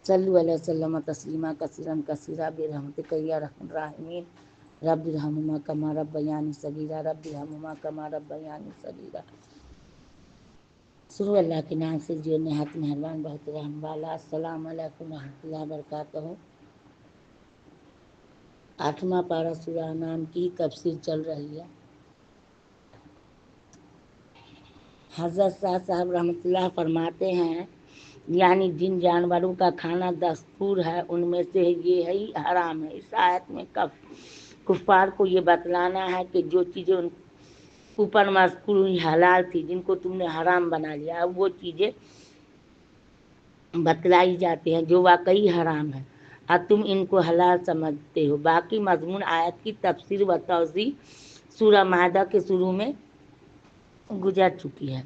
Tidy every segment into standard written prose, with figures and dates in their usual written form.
صلو علیہ وسلم تسلیما کثیرا کثیرا برحمتک یا ارحم الراحمین رب ارحمہما کما ربیانی صغیرا رب ارحمہما کما ربیانی صغیرا۔ شروع اللہ کے نام سے جو نہایت مہربان بہت رحم والا۔ السلام علیکم ورحمۃ اللہ وبرکاتہ۔ 8واں پارہ سورہ انعام کی تفسیر چل رہی ہے۔ حضرت صاحب رحمۃ اللہ فرماتے ہیں یعنی جن جانوروں کا کھانا دستور ہے ان میں سے یہ ہی حرام ہے۔ اس آیت میں کفار کو یہ بتلانا ہے کہ جو چیزیں ان اوپر مذکور ہوئی حلال تھی جن کو تم نے حرام بنا لیا، اب وہ چیزیں بتلائی جاتی ہیں جو واقعی حرام ہے اور تم ان کو حلال سمجھتے ہو۔ باقی مضمون آیت کی تفسیر و توضیح سورہ مائدہ کے شروع میں گزر چکی ہے۔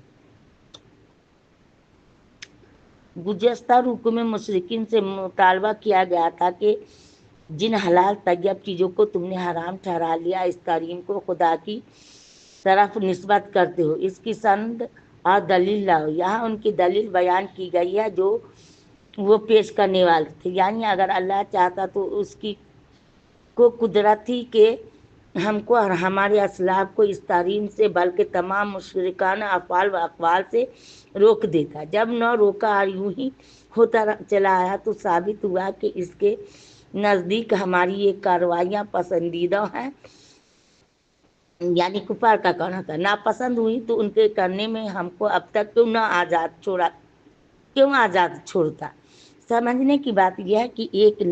گزشتہ رکوع میں مشرکین سے مطالبہ کیا گیا تھا کہ جن حلال طیب چیزوں کو تم نے حرام ٹھہرا لیا اس تحریم کو خدا کی طرف نسبت کرتے ہو، اس کی سند اور دلیل لاؤ۔ یہاں ان کی دلیل بیان کی گئی ہے جو وہ پیش کرنے والے تھے، یعنی اگر اللہ چاہتا تو اس کی کو قدرت تھی کہ ہم کو اور ہمارے اسلاف کو اس تحریم سے بلکہ تمام مشرکانہ افعال و اقوال سے روک دیتا۔ جب نہ روکا اور یوں ہی ہوتا چلا آیا تو ثابت ہوا کہ اس کے نزدیک ہماری یہ کارروائیاں پسندیدہ ہیں، یعنی کفار کا کہنا تھا۔ ناپسند ہوئی تو ان کے کرنے میں ہم کو اب تک کیوں آزاد چھوڑتا۔ سمجھنے کی بات یہ ہے کہ ایک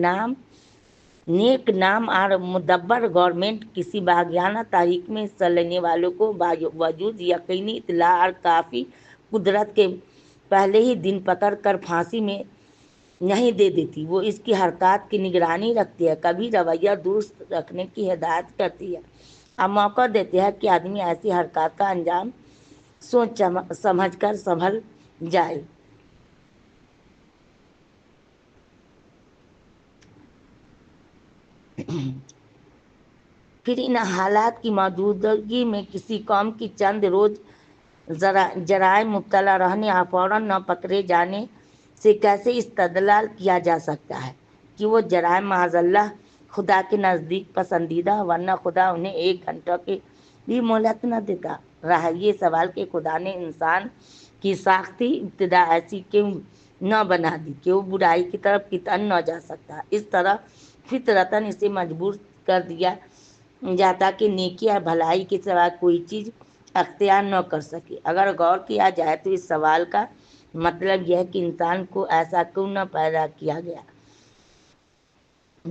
نیک نام اور مدبر گورنمنٹ کسی باغیانہ تحریک میں حصہ لینے والوں کو باوجود یقینی اطلاع اور کافی قدرت کے پہلے ہی دن پکڑ کر پھانسی میں نہیں دے دیتی، وہ اس کی حرکات کی نگرانی رکھتی ہے، کبھی رویہ درست رکھنے کی ہدایت کرتی ہے اور موقع دیتے ہیں کہ آدمی ایسی حرکات کا انجام سوچ سمجھ کر سنبھل جائے۔ پھر ان حالات کی موجودگی میں کسی قوم کی چند روز جرائم مبتلا رہنے اور فوراً نہ پکڑے جانے سے کیسے استدلال کیا جا سکتا ہے کہ وہ جرائم معاذ اللہ خدا کے نزدیک پسندیدہ، ورنہ خدا انہیں 1 گھنٹہ کی بھی مہلت نہ دیتا رہا۔ یہ سوال کہ خدا نے انسان کی ساختی ابتدا ایسی کیوں نہ بنا دی کہ وہ برائی کی طرف کتن نہ جا سکتا، اس طرح فطرتاً اسے مجبور کر دیا جاتا کہ نیکی اور بھلائی کے سوا کوئی چیز اختیار نہ کر سکے۔ اگر غور کیا جائے تو اس سوال کا مطلب یہ ہے کہ انسان کو ایسا کیوں نہ پیدا کیا گیا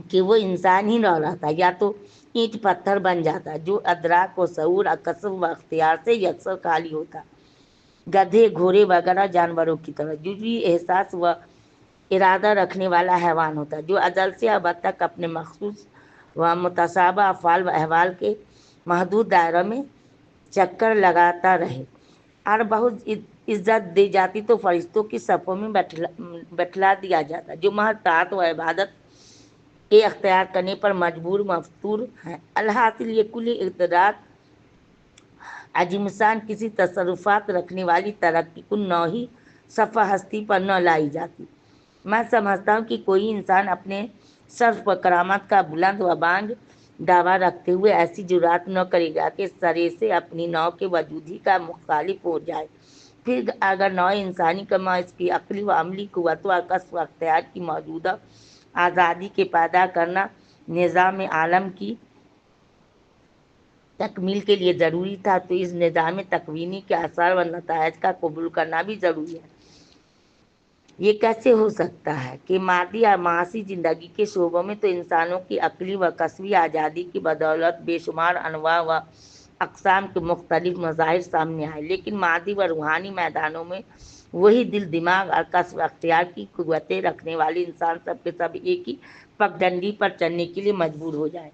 کہ وہ انسان ہی نہ رہتا، یا تو اینٹ پتھر بن جاتا جو ادراک و شعور اور کسب و اختیار سے یکسر خالی ہوتا، گدھے گھوڑے وغیرہ جانوروں کی طرح جزوی احساس و ارادہ رکھنے والا حیوان ہوتا جو ازل سے ابد تک اپنے مخصوص و متشابہ افعال و احوال کے محدود دائرہ میں چکر لگاتا رہے، اور بہت عزت دی جاتی تو فرشتوں کی صفوں میں بٹھلا دیا جاتا جو محض طاعت و عبادت کے اختیار کرنے پر مجبور مفتور ہیں۔ الحاصل یہ کل اقتدار عظیم شان کسی تصرفات رکھنے والی ترقی کن نوعی صفحہ ہستی پر نہ لائی جاتی۔ میں سمجھتا ہوں کہ کوئی انسان اپنے شرف و کرامت کا بلند و بانگ دعویٰ رکھتے ہوئے ایسی جرات نہ کرے گا کہ سرے سے اپنی نوع کے وجود ہی کا مخالف ہو جائے۔ پھر اگر نوع انسانی کا اس کی عقلی و عملی قوت و کسب و اختیار کی موجودہ آزادی کے پیدا کرنا نظام عالم کی تکمیل کے لیے ضروری تھا تو اس نظام تکوینی کے آثار و نتائج کا قبول کرنا بھی ضروری ہے۔ یہ کیسے ہو سکتا ہے کہ مادی اور معاشی زندگی کے شعبوں میں تو انسانوں کی عقلی و کسبی آزادی کی بدولت بے شمار انواع و اقسام کے مختلف مظاہر سامنے آئے، لیکن مادی و روحانی میدانوں میں وہی دل، دماغ اور کسب اختیار کی قوتیں رکھنے والے انسان سب کے سب ایک ہی پگڈنڈی پر چلنے کے لیے مجبور ہو جائیں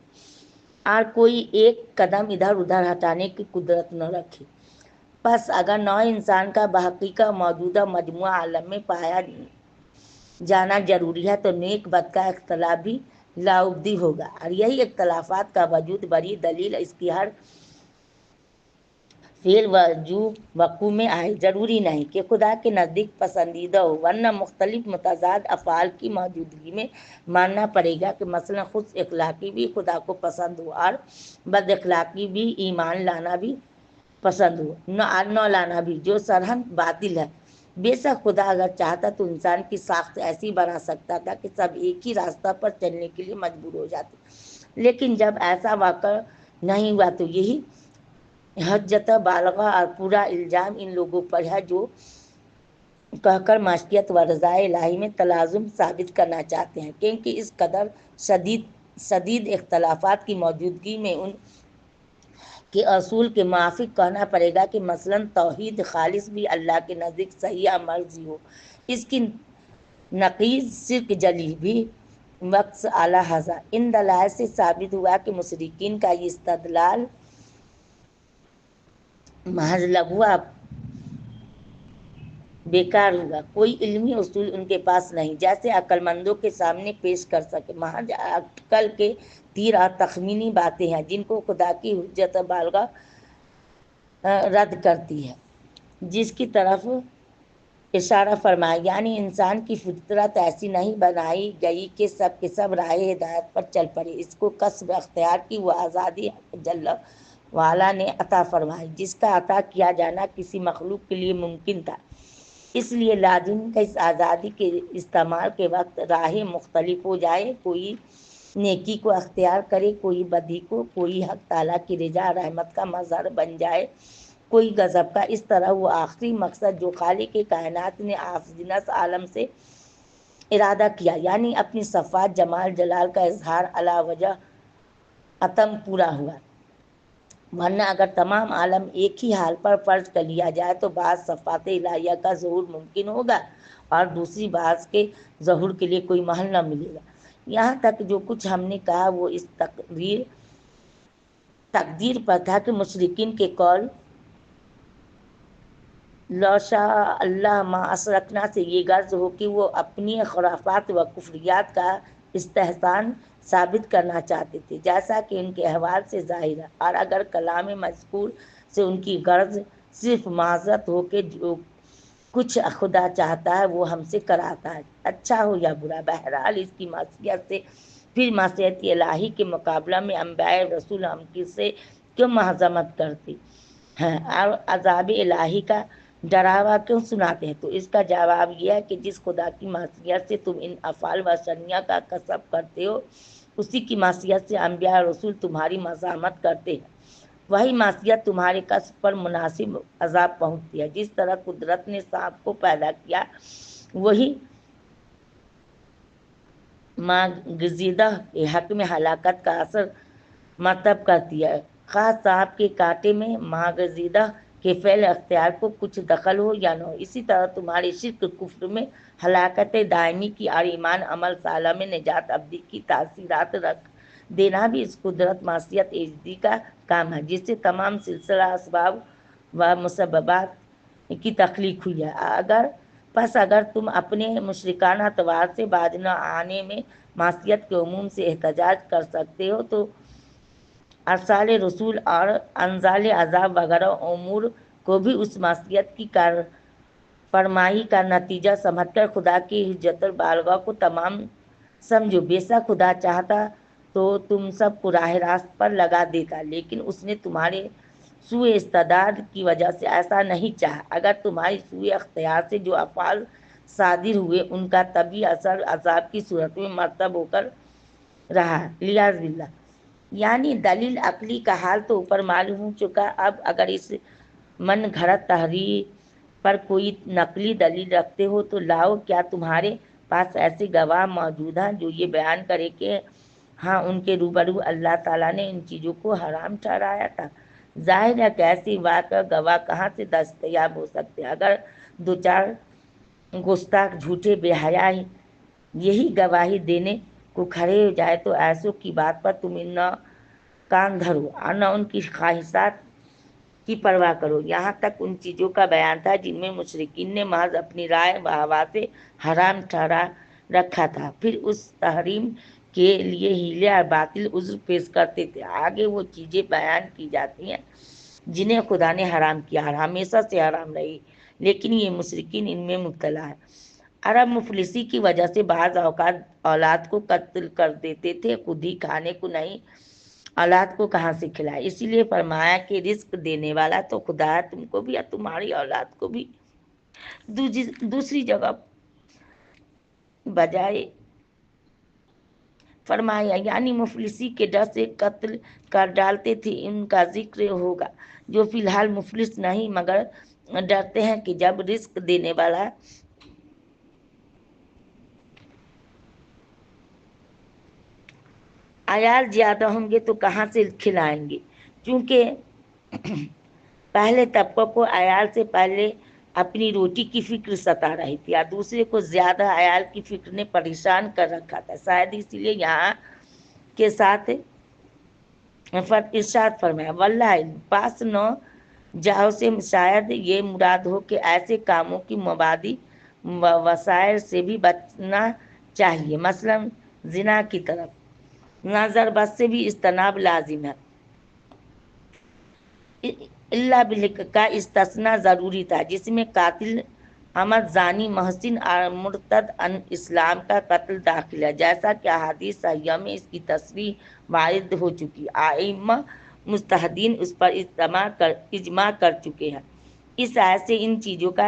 اور کوئی ایک قدم ادھر ادھر ہٹانے کی قدرت نہ رکھے۔ بس اگر نوع انسان کا بحقیقہ موجودہ مجموعہ عالم میں پایا جانا ضروری ہے تو نیک بد کا اختلاف بھی لاابدی ہوگا، اور یہی اختلافات کا وجود بڑی دلیل اس کی ہر فعل وجوب وقوع میں آئے، ضروری نہیں کہ خدا کے نزدیک پسندیدہ ہو، ورنہ مختلف متضاد افعال کی موجودگی میں ماننا پڑے گا کہ مثلا خود اخلاقی بھی خدا کو پسند ہو اور بد اخلاقی بھی ایمان لانا بھی پسند ہو، نہ لانا بھی، جو سرہن باطل ہے۔ بے شک خدا اگر چاہتا تو انسان کی ساخت ایسی بنا سکتا تھا کہ سب ایک ہی راستہ پر چلنے کے لیے مجبور ہو جاتے، لیکن جب ایسا واقع نہیں ہوا تو یہی حجت بالغہ اور پورا الزام ان لوگوں پر ہے جو کہہ کر معصیت و رضا الہی میں تلازم ثابت کرنا چاہتے ہیں، کیونکہ اس قدر شدید اختلافات کی موجودگی میں ان کے اصول کے موافق کہنا پڑے گا کہ مثلا توحید خالص بھی اللہ کے نزدیک صحیح یا مرضی ہو، اس کی نقیض شرک جلی بھی وقت اعلیٰ حضا۔ ان دلائل سے ثابت ہوا کہ مشرکین کا یہ استدلال محض لغو بیکار ہوگا، کوئی علمی اصول ان کے پاس نہیں جیسے عقل مندوں کے سامنے پیش کر سکے، محض عقل کے تیر اور تخمینی باتیں ہیں جن کو خدا کی حجت بالغہ رد کرتی ہے، جس کی طرف اشارہ فرمایا، یعنی انسان کی فطرت ایسی نہیں بنائی گئی کہ سب کے سب راہ ہدایت پر چل پڑے، اس کو کسب اختیار کی وہ آزادی جل وعلا نے عطا فرمائی جس کا عطا کیا جانا کسی مخلوق کے لیے ممکن تھا، اس لیے لازم کہ اس آزادی کے استعمال کے وقت راہیں مختلف ہو جائے، کوئی نیکی کو اختیار کرے، کوئی بدی کو، کوئی حق تعالیٰ کی رضا رحمت کا مظہر بن جائے، کوئی غضب کا۔ اس طرح وہ آخری مقصد جو خالق کائنات نے آفزنس عالم سے ارادہ کیا، یعنی اپنی صفات جمال جلال کا اظہار علی وجہ اتم پورا ہوا، ورنہ اگر تمام عالم ایک ہی حال پر فرض کر لیا جائے تو بعض صفات الہیہ کا ظہور ممکن ہوگا اور دوسری بعض کے ظہور کے لیے کوئی محل نہ ملے گا۔ یہاں تک جو کچھ ہم نے کہا وہ اس تقدیر پر تھا کہ مشرکین کے قول لو شاء اللہ ما اشرکنا سے یہ غرض ہو کہ وہ اپنی خرافات و کفریات کا استحسان ثابت کرنا چاہتے تھے، جیسا کہ ان کے احوال سے ظاہر ہے، اور اگر کلام مذکور سے ان کی غرض صرف معذرت ہو کہ جو کچھ خدا چاہتا ہے وہ ہم سے کراتا ہے، اچھا ہو یا برا، بہرحال اس کی معصیت سے پھر معصیت الہی کے مقابلہ میں انبیاء رسول ہم سے کیوں مذمت کرتے ہیں اور عذاب الہی کا ڈراوا کیوں سناتے ہیں؟ تو اس کا جواب یہ ہے کہ جس خدا کی معصیت سے تم ان افعال و اشنیہ کا کسب کرتے ہو، اسی کی معصیت سے انبیاء رسول تمہاری مذمت کرتے ہیں، وہی معصیت تمہارے کسب پر مناسب عذاب پہنچتی ہے۔ جس طرح قدرت نے سانپ کو پیدا کیا، وہی ماغزیدہ کے حق میں ہلاکت کا اثر مرتب کرتی ہے، خاص سانپ کے کاٹے میں ماغزیدہ کے فعل اختیار کو کچھ دخل ہو یا نہ ہو۔ اسی طرح تمہارے شرک کفر میں ہلاکت دائمی کی اور ایمان عمل صالح میں نجات ابدی کی تاثیرات رکھ دینا بھی اس قدرت معصیت ایجادی کا کام ہے جس سے تمام سلسلہ اسباب و مسببات کی تخلیق ہوئی ہے۔ اگر تم اپنے مشرکانہ اطوار سے باز نہ آنے میں معصیت کے عموم سے احتجاج کر سکتے ہو تو ارسال رسول اور انزال عذاب وغیرہ امور کو بھی اس معصیت کی کارفرمائی کا نتیجہ سمجھ کر خدا کی حجت بالغہ کو تمام سمجھو۔ بے شک خدا چاہتا تو تم سب کو راہ راست پر لگا دیتا، لیکن اس نے تمہارے سوء استعداد کی وجہ سے ایسا نہیں چاہا۔ اگر تمہاری سوء اختیار سے جو افعال صادر ہوئے ان کا طبعی اثر عذاب کی صورت میں مرتب ہو کر رہا، لیاذ باللہ، یعنی دلیل عقلی کا حال تو اوپر معلوم ہو چکا، اب اگر اس من گھڑت تحریر پر کوئی نقلی دلیل رکھتے ہو تو لاؤ، کیا تمہارے پاس ایسے گواہ موجود ہیں جو یہ بیان کرے کہ ہاں ان کے روبرو اللہ تعالیٰ نے ان چیزوں کو حرام ٹھہرایا تھا؟ ظاہر ہے کہ ایسی واقع گواہ کہاں سے دستیاب ہو سکتے؟ اگر دو چار گستاخ جھوٹے بے حیا یہی گواہی دینے کو کھڑے ہو جائے تو ایسوں کی بات پر تم نہ کان دھرو اور نہ ان کی خواہشات کی پرواہ کرو۔ یہاں تک ان چیزوں کا بیان تھا جن میں مشرکین نے محض اپنی رائے و ہوا سے حرام ٹھہرا رکھا تھا، پھر اس تحریم کے لیے حیلے اور باطل عذر پیش کرتے تھے۔ آگے وہ چیزیں بیان کی جاتی ہیں جنہیں خدا نے حرام کیا اور ہمیشہ سے حرام رہی، لیکن یہ مشرکین ان میں مبتلا ہے۔ عرب مفلسی کی وجہ سے بعض اوقات اولاد کو قتل کر دیتے تھے، خود ہی کھانے کو نہیں، اولاد کو کہاں سے کھلائے؟ اسی لیے فرمایا کہ رزق دینے والا تو خدا ہے، تم کو بھی اور تمہاری اولاد کو بھی۔ دوسری جگہ بجائے فرمایا یعنی مفلسی کے ڈر سے قتل کر ڈالتے تھے، ان کا ذکر ہوگا جو فی الحال مفلس نہیں مگر ڈرتے ہیں کہ جب رزق دینے والا عیال زیادہ ہوں گے تو کہاں سے کھلائیں گے؟ چونکہ پہلے طبقوں کو عیال سے پہلے اپنی روٹی کی فکر ستا رہی تھی اور دوسرے کو زیادہ عیال کی فکر نے پریشان کر رکھا تھا، شاید اسی لیے یہاں کے ساتھ ارشاد فرمایا واللہ پاس نہ جاؤ سے شاید یہ مراد ہو کہ ایسے کاموں کی مبادی وسائل سے بھی بچنا چاہیے، مثلا زنا کی طرف نظر بس سے بھی اجتناب لازم ہے۔ اللہ بالحق کا استثناء ضروری تھا جس میں قاتل عمد زانی محسن اور مرتد ان اسلام کا قتل داخل ہے، جیسا کہ احادیث صحیحہ میں اس کی تصریح وارد ہو چکی، ائمہ مجتہدین اس پر اجماع کر چکے ہیں۔ اس آیت سے ان چیزوں کا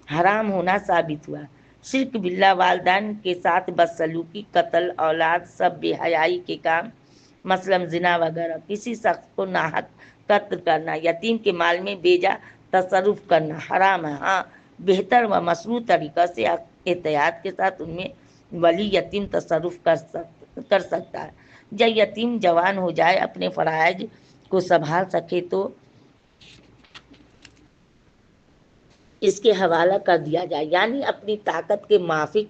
حرام ہونا ثابت ہوا۔ شرک باللہ، والدین کے ساتھ بدسلوکی، قتل اولاد، سب بے حیائی کے کام مثلا زنا وغیرہ، کسی شخص کو ناحق قتل کرنا، یتیم کے مال میں بیجا تصرف کرنا حرام ہے۔ ہاں بہتر و مشروع طریقہ سے احتیاط کے ساتھ ان میں ولی یتیم تصرف کر سکتا ہے۔ جب یتیم جوان ہو جائے، اپنے فرائض کو سنبھال سکے تو اس کے حوالہ کر دیا جائے، یعنی اپنی طاقت کے موافق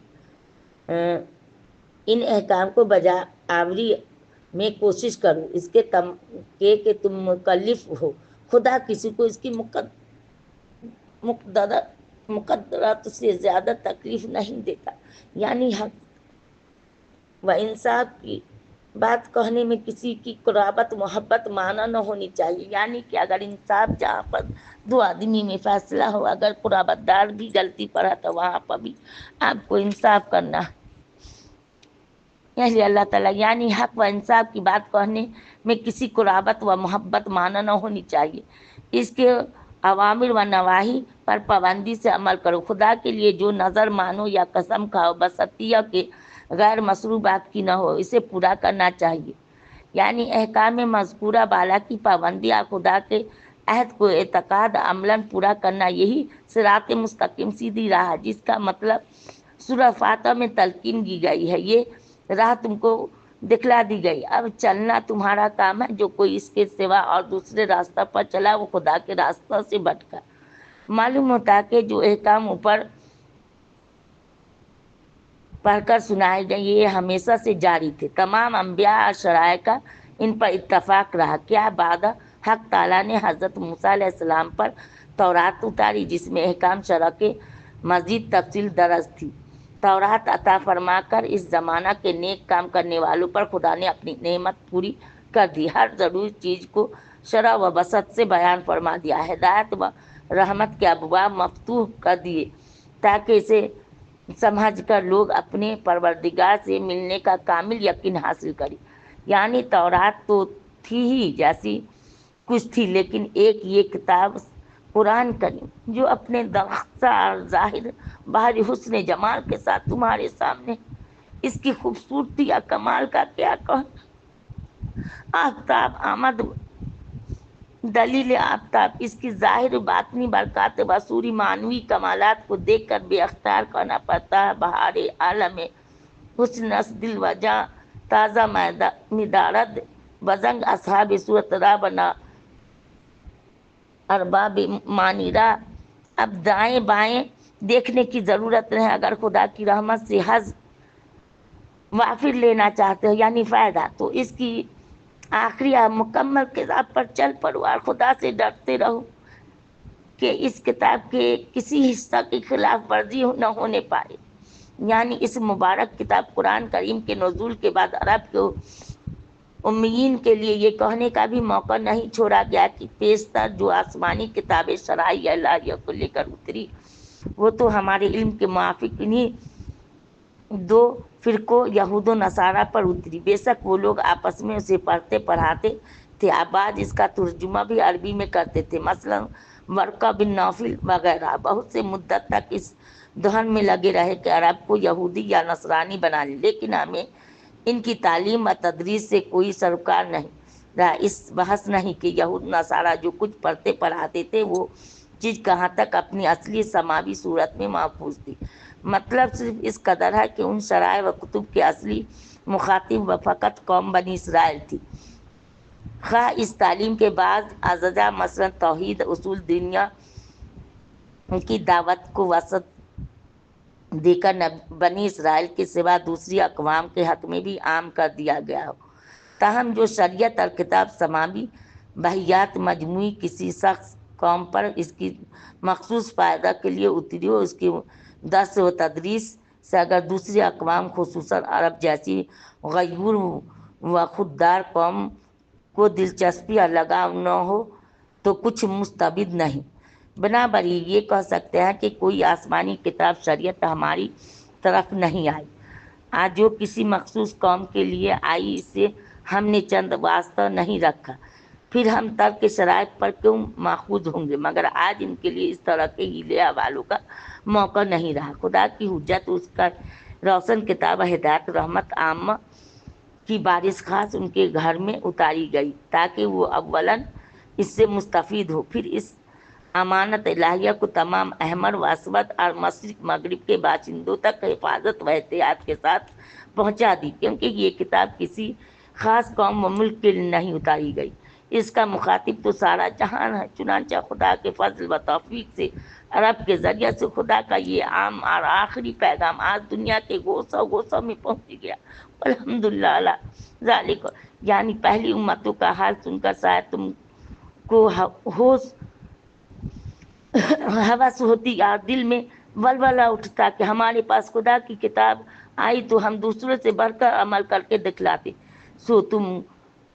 ان احکام کو بجا آوری میں کوشش کرو، اس کے کہ تم مکلف ہو۔ خدا کسی کو اس کی مقدرات سے زیادہ تکلیف نہیں دیتا، یعنی حق و انصاف کی بات کہنے میں کسی کی قرابت محبت مانا نہ ہونی چاہیے، یعنی کہ اگر انصاف جہاں پر دو آدمی میں فیصلہ ہو، اگر قرابت دار بھی غلطی پر ہے تو وہاں پر بھی آپ کو انصاف کرنا ہے۔ یعنی اللہ تعالیٰ یعنی حق و انصاف کی بات کہنے میں کسی قرابت و محبت مانا نہ ہونی چاہیے، اس کے اوامر و نواہی پر پابندی سے عمل کرو۔ خدا کے لیے جو نظر مانو یا قسم کھاؤ بشرطیہ کہ غیر مشروع بات کی نہ ہو، اسے پورا کرنا چاہیے، یعنی احکام مذکورہ بالا کی پابندی اور خدا کے عہد کو اعتقاد عملاً پورا کرنا، یہی صراط مستقیم سیدھی راہ ہے، جس کا مطلب سورہ فاتحہ میں تلقین کی گئی ہے۔ یہ راہ تم کو دکھلا دی گئی، اب چلنا تمہارا کام ہے۔ جو کوئی اس کے سوا اور دوسرے راستہ پر چلا وہ خدا کے راستہ سے بھٹکا۔ معلوم ہوتا ہے کہ جو احکام اوپر پڑھ کر سنائے گئے یہ ہمیشہ سے جاری تھے، تمام انبیاء اور شرائع کا ان پر اتفاق رہا۔ کیا بعد حق تعالیٰ نے حضرت موسیٰ علیہ السلام پر تورات اتاری جس میں احکام شرع کے مزید تفصیل درج تھی۔ تورات عطا فرما کر اس زمانہ کے نیک کام کرنے والوں پر خدا نے اپنی نعمت پوری کر دی، ہر ضروری چیز کو شرع و بسط سے بیان فرما دیا، ہدایت و رحمت کے ابواب مفتوح کر دیے تاکہ اسے سمجھ کر لوگ اپنے پروردگار سے ملنے کا کامل یقین حاصل کریں۔ یعنی تورات تو تھی ہی جیسی کچھ تھی، لیکن ایک یہ کتاب قرآن کریم جو اپنے دقیقہ اور ظاہر باہر حسن جمال کے ساتھ تمہارے سامنے، اس کی خوبصورتی یا کمال کا کیا کہنا۔ آفتاب آمد، دلیل آفتاب، اس کی ظاہر باطنی برکات بصوری معنوی کمالات کو دیکھ کر بے اختیار کرنا پڑتا ہے۔ بہار عالم حسن اس دل و جاں تازہ مدارد بزنگ اصحاب صورت را بنا ارباب مانی را۔ اب دائیں بائیں دیکھنے کی ضرورت نہیں، اگر خدا کی رحمت سے حظ وافر لینا چاہتے ہو یعنی فائدہ، تو اس کی آخری اور مکمل کتاب پر چل پڑو اور خدا سے ڈرتے رہو کہ اس کتاب کے کسی حصہ کی خلاف ورزی نہ ہونے پائے۔ یعنی اس مبارک کتاب قرآن کریم کے نزول کے بعد عرب کو امیین کے لیے یہ کہنے کا بھی موقع نہیں چھوڑا گیا کہ پیشتر جو آسمانی کتابیں شرائع الہیہ کو لے کر اتری وہ تو ہمارے علم کے موافق انہیں دو فرقوں یہود و نصارہ پر اتری۔ بے شک وہ لوگ آپس میں اسے پڑھتے پڑھاتے تھے، بعض اس کا ترجمہ بھی عربی میں کرتے تھے، مثلا ورقہ بن نوفل وغیرہ۔ بہت سے مدت تک اس دہن میں لگے رہے کہ عرب کو یہودی یا نصرانی بنا لیں، لیکن ہمیں ان کی تعلیم و تدریس سے کوئی سروکار نہیں رہا۔ اس بحث نہیں کہ یہود نصارہ جو کچھ پڑھتے پڑھاتے تھے وہ چیز کہاں تک اپنی اصلی سماوی صورت میں محفوظ تھی۔ مطلب صرف اس قدر ہے کہ ان شرائع و کتب کے اصلی مخاطب و فقط قوم بنی اسرائیل تھی۔ خواہ اس تعلیم کے بعض اجزاء مثلا توحید اصول دنیا کی دعوت کو وسعت دے کر بنی اسرائیل کے سوا دوسری اقوام کے حق میں بھی عام کر دیا گیا ہو، تاہم جو شریعت اور کتاب سماوی بحیات مجموعی کسی شخص قوم پر اس کی مخصوص فائدہ کے لیے اتری ہو، اس کی درس و تدریس سے اگر دوسری اقوام خصوصاً عرب جیسی غیور و خوددار قوم کو دلچسپی اور لگاؤ نہ ہو تو کچھ مستبد نہیں۔ بنابراین یہ کہہ سکتے ہیں کہ کوئی آسمانی کتاب شریعت ہماری طرف نہیں آئی۔ آج جو کسی مخصوص قوم کے لیے آئی اسے ہم نے چند واسطہ نہیں رکھا، پھر ہم ترک شرائط پر کیوں ماخوذ ہوں گے؟ مگر آج ان کے لیے اس طرح کے ہیلے حوالوں کا موقع نہیں رہا۔ خدا کی حجت اس کا روشن کتاب ہدایت رحمت عامہ کی بارش خاص ان کے گھر میں اتاری گئی تاکہ وہ اولاً اس سے مستفید ہو، پھر اس امانت الہیہ کو تمام احمر و اسود اور مشرق مغرب کے باشندوں تک حفاظت و احتیاط کے ساتھ پہنچا دی، کیونکہ یہ کتاب کسی خاص قوم و ملک کے لیے نہیں اتاری گئی، اس کا مخاطب تو سارا جہان ہے۔ چنانچہ خدا کے فضل و توفیق سے عرب کے ذریعے سے خدا کا یہ عام اور آخری پیغام آج دنیا کے گوشوں گوشوں میں پہنچ گیا۔ الحمدللہ علی ذالک۔ یعنی پہلی امتوں کا حال سن کر شاید تم کو ہوش ہوس ہوتی اور دل میں ولولہ اٹھتا کہ ہمارے پاس خدا کی کتاب آئی تو ہم دوسروں سے بڑھ کر عمل کر کے دکھلاتے، سو تم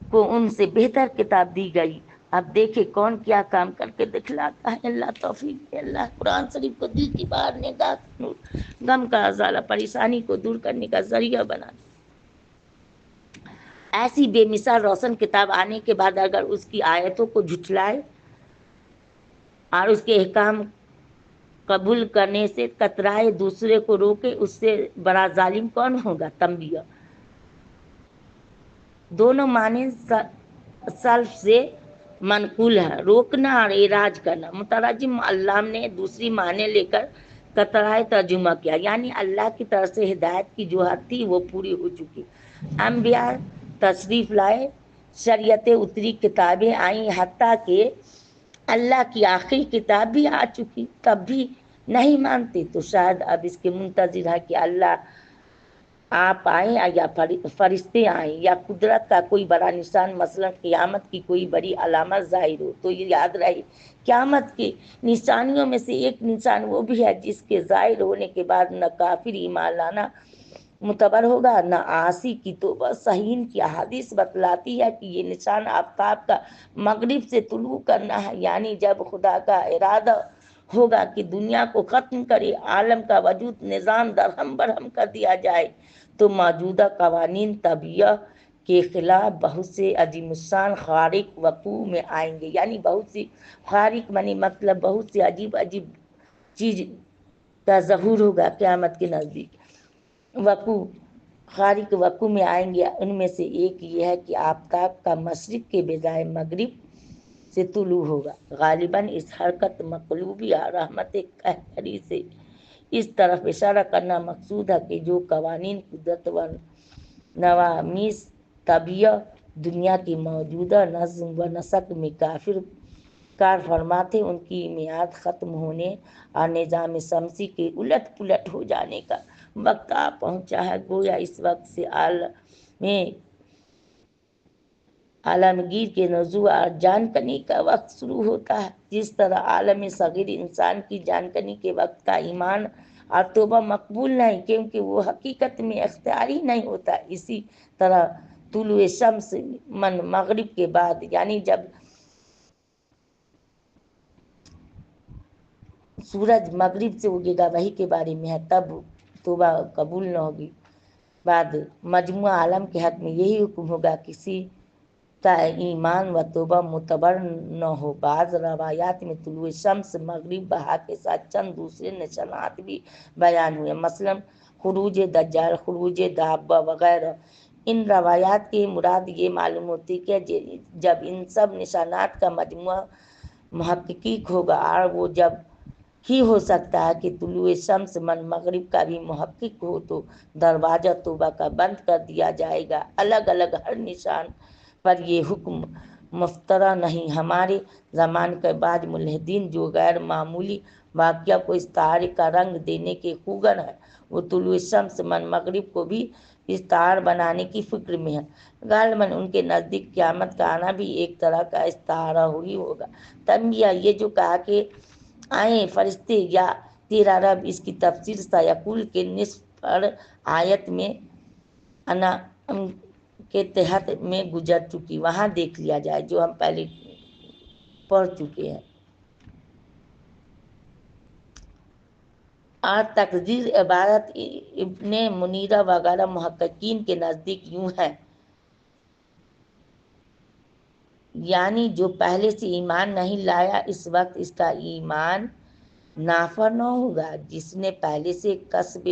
کو ان سے بہتر کتاب دی گئی، اب دیکھے کون کیا کام کر کے دکھلاتا ہے۔ اللہ توفیق دے۔ اللہ قرآن شریف کو دل کی باہر نگاہ نور، غم کا ازالہ، پریشانی کو دور کرنے کا ذریعہ بنا دے۔ ایسی بے مثال روشن کتاب آنے کے بعد اگر اس کی آیتوں کو جھٹلائے اور اس کے احکام قبول کرنے سے کترائے، دوسرے کو روکے، اس سے بڑا ظالم کون ہوگا؟ تنبیہ۔ دونوں معنی سلف سے منقول ہے، روکنا اور اعراض کرنا۔ مترجم علام نے دوسری معنی لے کر کترائے ترجمہ کیا، یعنی اللہ کی طرف سے ہدایت کی جو حد تھی وہ پوری ہو چکی، انبیاء تشریف لائے، شریعتیں اتری، کتابیں آئیں، حتیٰ کہ اللہ کی آخری کتاب بھی آ چکی، تب بھی نہیں مانتے، تو شاید اب اس کے منتظر ہے کہ اللہ آپ آئیں یا فرشتے آئیں یا قدرت کا کوئی بڑا نشان مثلا قیامت کی کوئی بڑی علامت ظاہر ہو۔ تو یہ یاد رہے قیامت کی نشانیوں میں سے ایک نشان وہ بھی ہے جس کے ظاہر ہونے کے بعد نہ کافر ایمان لانا معتبر ہوگا نہ عاصی کی توبہ۔ صحیح کی احادیث بتلاتی ہے کہ یہ نشان آفتاب کا مغرب سے طلوع کرنا ہے، یعنی جب خدا کا ارادہ ہوگا کہ دنیا کو ختم کرے، عالم کا وجود نظام درہم برہم کر دیا جائے، تو موجودہ قوانین طبیعہ کے خلاف بہت سے عظیم الشان خارق وقوع میں آئیں گے، یعنی بہت سی خارق منی مطلب بہت سی عجیب عجیب چیز کا ظہور ہوگا قیامت کے نزدیک۔ وقوع خارق وقوع میں آئیں گے، ان میں سے ایک یہ ہے کہ آفتاب کا مشرق کے بجائے مغرب سے طلوع ہوگا۔ غالباً اس حرکت مقلوبی اور رحمت قہری سے اس طرف اشارہ کرنا مقصود ہے کہ جو قوانین قدرت و نوامیس طبیعہ دنیا کی موجودہ نظم و نسق میں کافر کار فرما تھے، ان کی میعاد ختم ہونے اور نظام شمسی کے الٹ پلٹ ہو جانے کا وقت آ پہنچا ہے۔ گویا اس وقت سے عالمگیر کے نزوع اور جانکنی کا وقت شروع ہوتا ہے۔ جس طرح عالم صغیر انسان کی جانکنی کے وقت کا ایمان اور توبہ مقبول نہیں، کیونکہ وہ حقیقت میں اختیاری نہیں ہوتا، اسی طرح طلوع شمس من مغرب کے بعد، یعنی جب سورج مغرب سے اگے گا وہی کے بارے میں ہے، تب توبہ قبول نہ ہوگی۔ بعد مجموعہ عالم کے حق میں یہی حکم ہوگا کسی کا ایمان و توبہ معتبر نہ ہو۔ بعض روایات میں طلوع شمس مغرب بہا کے ساتھ چند دوسرے نشانات بھی بیان ہوئے، مثلا خروج دجال، خروج دابہ وغیرہ۔ ان روایات کی مراد یہ معلوم ہوتی کہ جب ان سب نشانات کا مجموعہ محقق ہوگا، اور وہ جب ہی ہو سکتا ہے کہ طلوع شمس من مغرب کا بھی محقق ہو، تو دروازہ توبہ کا بند کر دیا جائے گا۔ الگ الگ ہر نشان پر یہ حکم مفترض نہیں۔ ہمارے زمانے کے بعض ملحدین جو غیر معمولی واقعہ کو استعارے کا رنگ دینے کے خوگر ہیں، وہ طلوع شمس من مغرب کو بھی استعارہ بنانے کی فکر میں ہیں۔ غالباً ان کے نزدیک قیامت کا آنا بھی ایک طرح کا استعارہ ہی ہوگا۔ تنبیہ، یہ جو کہا کہ آئیں فرشتے یا تیرا رب، اس کی تفسیر سیقول کے نصف پر آیت میں انعام کے تحت میں گزر چکی، وہاں دیکھ لیا جائے، جو ہم پہلے پڑھ چکے ہیں۔ اور تقدیر عبارت ابن منیرہ وغیرہ محققین کے نزدیک یوں ہے، یعنی جو پہلے سے ایمان نہیں لایا اس وقت اس کا ایمان نافع نہ ہوگا، جس نے پہلے سے کسب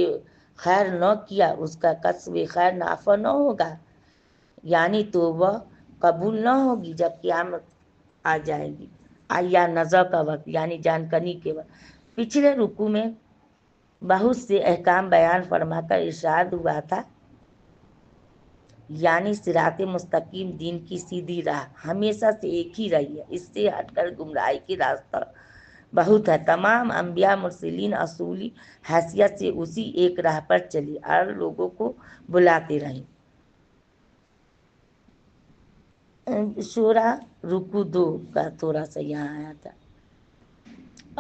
خیر نہ کیا اس کا کسب خیر نافع نہ ہوگا، یعنی توبہ قبول نہ ہوگی جب قیامت آ جائے گی، یا نزع کا وقت یعنی جان کنی کے وقت۔ پچھلے رکوع میں بہت سے احکام بیان فرما کر ارشاد ہوا تھا، یعنی صراط مستقیم، دین کی سیدھی راہ ہمیشہ سے ایک ہی رہی ہے، اس سے ہٹ کر گمراہی کی راستہ بہت ہے۔ تمام انبیاء مرسلین اصولی حیثیت سے اسی ایک راہ پر چلی اور لوگوں کو بلاتے رہے۔ شورا رکوع 2 کا تھوڑا سا یہاں آیا تھا۔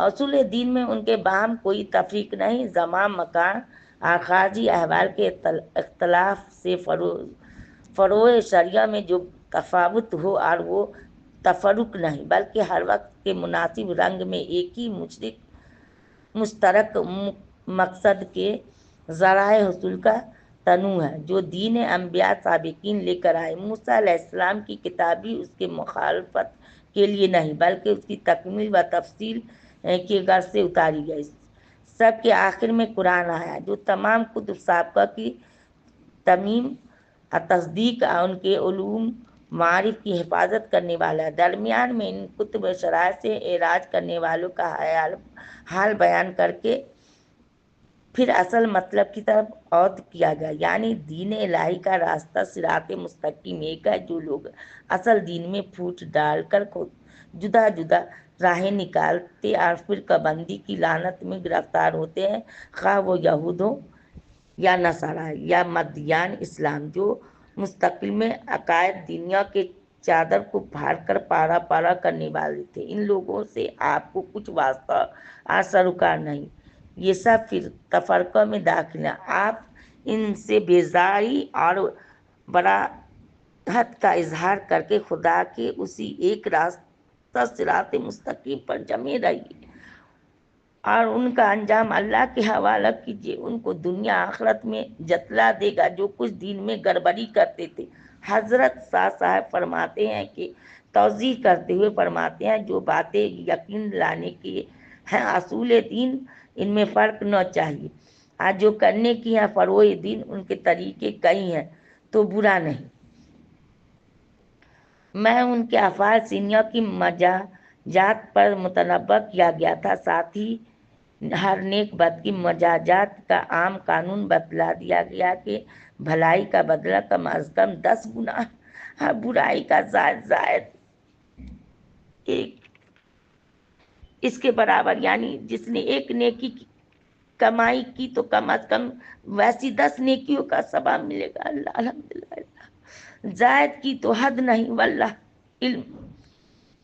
اصول دین میں ان کے باہم کوئی تفریق نہیں، زمان، مکان اور خارجی احوال کے اختلاف سے فروع شریعہ میں جو تفاوت ہو اور وہ تفرق نہیں، بلکہ ہر وقت کے مناسب رنگ میں ایک ہی مشترک مقصد کے ذرائع حصول کا تنوع ہے، جو دین انبیاء سابقین لے کر آئے۔ موسیٰ علیہ السلام کی کتاب بھی اس کے مخالفت کے لیے نہیں، بلکہ اس کی تکمیل و تفصیل کی غرض سے اتاری گئی۔ سب کے آخر میں قرآن آیا، جو تمام کتب سابقہ کی تمیم تصدیق اور ان کے علوم معارف کی حفاظت کرنے والا ہے۔ درمیان میں ان کتب شرائع سے اعراض کرنے والوں کا حال بیان کر کے پھر اصل مطلب کی طرف عود کیا گیا، یعنی دین الہی کا راستہ صراط مستقیم ایک ہے۔ جو لوگ اصل دین میں پھوٹ ڈال کر خود جدا جدا راہیں نکالتے اور فرقہ بندی کی لعنت میں گرفتار ہوتے ہیں، خواہ وہ یہود ہو یا نصارہ یا مدیان اسلام، جو مستقل میں عقائد دینیا کے چادر کو پھاڑ کر پارا پارا کرنے والے تھے، ان لوگوں سے آپ کو کچھ واسطہ اور سروکار نہیں، یہ سب پھر تفرقہ میں داخل ہیں۔ آپ ان سے بیزاری اور براہت کا اظہار کر کے خدا کے اسی ایک راستہ صراط مستقیم پر جمے رہیے اور ان کا انجام اللہ کے حوالہ کیجیے، ان کو دنیا آخرت میں جتلا دے گا جو کچھ دین میں گڑبڑی کرتے تھے۔ حضرت شاہ صاحب فرماتے ہیں کہ توضیح کرتے ہوئے فرماتے ہیں، جو باتیں یقین لانے کی ہیں اصول دین، ان میں فرق نہ چاہیے، آج جو کرنے کی ہیں فروع دین، ان کے طریقے کئی ہیں تو برا نہیں۔ میں ان کے افعال سینیہ کی مجازات پر متنبہ کیا گیا تھا، ساتھ ہی ہر نیک بد کی مجازات کا عام قانون بتلا دیا گیا کہ بھلائی کا بدلہ کم از کم 10 گنا اور برائی کا زائد ایک اس کے برابر، یعنی جس نے ایک نیکی کی کمائی کی تو کم از کم ویسی 10 نیکیوں کا ثواب ملے گا۔ اللہ الحمدللہ، زائد کی تو حد نہیں، واللہ علم۔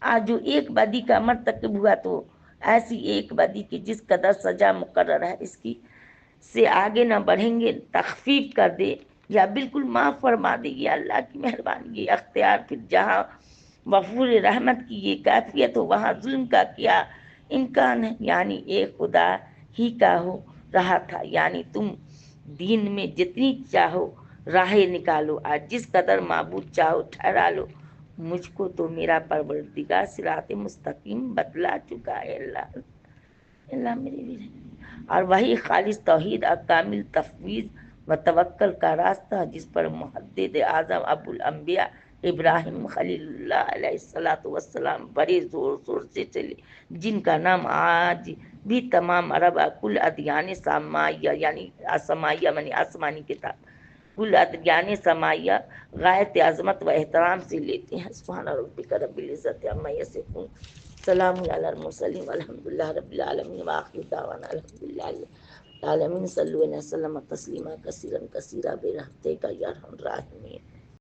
آج جو ایک بدی کا مرتکب ہوا تو ایسی ایک بدی کی جس قدر سزا مقرر ہے اس کی سے آگے نہ بڑھیں گے، تخفیف کر دے یا بالکل معاف فرما دے، یہ اللہ کی مہربانی، یہ اختیار۔ پھر جہاں غفور رحمت کی یہ کیفیت ہو وہاں ظلم کا کیا امکان ہے؟ یعنی ایک خدا ہی کا ہو رہا تھا، یعنی تم دین میں جتنی چاہو راہیں نکالو، آج جس قدر معبود چاہو ٹھہرا لو، مجھ کو تو میرا پروردگار صراط مستقیم بتلا چکا ہے۔ اللہ اللہ میرے بھی رہے۔ اور وہی خالص توحید اور کامل تفویض و توکل کا راستہ جس پر محدث اعظم ابو الانبیاء ابراہیم خلیل اللہ علیہ الصلوۃ والسلام بڑے زور شور سے چلے، جن کا نام آج بھی تمام عرب کل ادیان سمائیہ، یعنی سمائیہ یعنی آسمانی کتاب، کل ادیان سمائیہ غایت عظمت و احترام سے لیتے ہیں۔ سبحان ربک رب العزت عما یصفون، سلام علی المرسلین والحمد للہ رب العالمین، وآخر دعوانا الحمد للہ العالمین۔ صلوا علیہ وسلم تسلیما کثیرا کثیرا برحمتک یا ارحم الراحمین۔